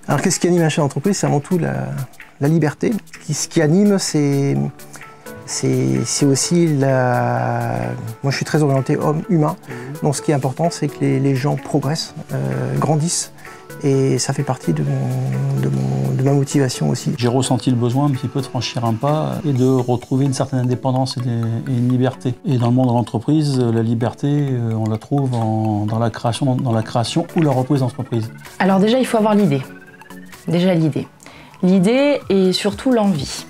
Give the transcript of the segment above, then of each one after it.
Alors qu'est-ce qui anime un chef d'entreprise? C'est avant tout la liberté. Ce qui anime, c'est aussi la... Moi je suis très orienté homme humain, donc ce qui est important c'est que les gens progressent, grandissent, et ça fait partie de ma motivation aussi. J'ai ressenti le besoin un petit peu de franchir un pas et de retrouver une certaine indépendance et une liberté. Et dans le monde de l'entreprise, la liberté, on la trouve dans la création ou la reprise d'entreprise. Alors déjà, il faut avoir l'idée. L'idée et surtout l'envie.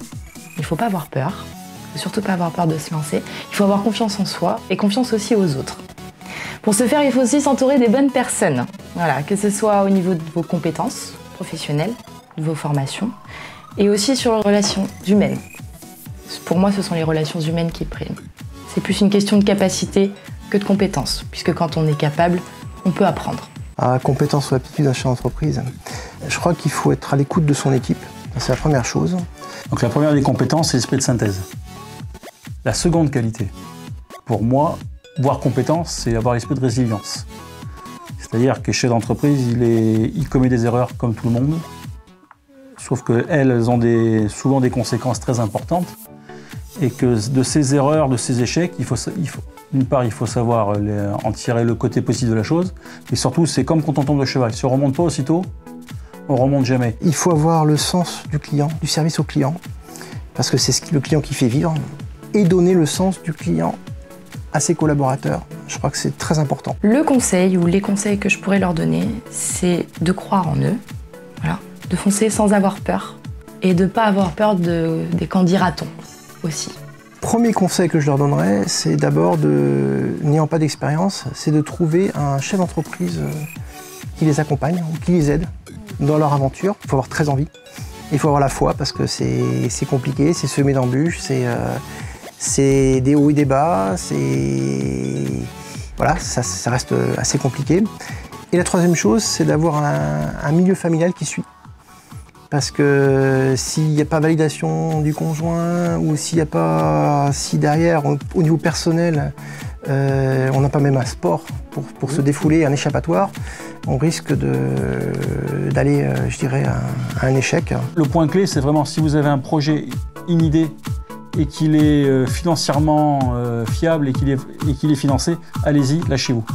Il ne faut pas avoir peur. Il ne faut surtout pas avoir peur de se lancer. Il faut avoir confiance en soi et confiance aussi aux autres. Pour ce faire, il faut aussi s'entourer des bonnes personnes. Voilà, que ce soit au niveau de vos compétences professionnelles, de vos formations, et aussi sur les relations humaines. Pour moi, ce sont les relations humaines qui priment. C'est plus une question de capacité que de compétences, puisque quand on est capable, on peut apprendre. À compétence ou aptitude d'un chef d'entreprise, je crois qu'il faut être à l'écoute de son équipe. C'est la première chose. Donc la première des compétences, c'est l'esprit de synthèse. La seconde qualité, pour moi, voire compétence, c'est avoir l'esprit de résilience. C'est-à-dire que chef d'entreprise, il commet des erreurs comme tout le monde, sauf qu'elles ont souvent des conséquences très importantes, et que de ces erreurs, de ces échecs, d'une part, il faut savoir en tirer le côté positif de la chose, et surtout, c'est comme quand on tombe de cheval. Si on ne remonte pas aussitôt, on ne remonte jamais. Il faut avoir le sens du client, du service au client, parce que c'est le client qui fait vivre, et donner le sens du client à ses collaborateurs. Je crois que c'est très important. Le conseil ou les conseils que je pourrais leur donner, c'est de croire en eux, voilà, de foncer sans avoir peur et de ne pas avoir peur des qu'en dira-t-on aussi. Premier conseil que je leur donnerais, c'est d'abord, n'ayant pas d'expérience, c'est de trouver un chef d'entreprise qui les accompagne ou qui les aide dans leur aventure. Il faut avoir très envie. Il faut avoir la foi parce que c'est compliqué, c'est semé d'embûches, c'est des hauts et des bas, voilà, ça reste assez compliqué. Et la troisième chose, c'est d'avoir un milieu familial qui suit. Parce que s'il n'y a pas validation du conjoint ou si derrière, au niveau personnel, on n'a pas même un sport pour se défouler, un échappatoire, on risque d'aller, je dirais, à un échec. Le point clé, c'est vraiment si vous avez un projet, une idée, et qu'il est financièrement fiable et qu'il est financé, allez-y, lâchez-vous.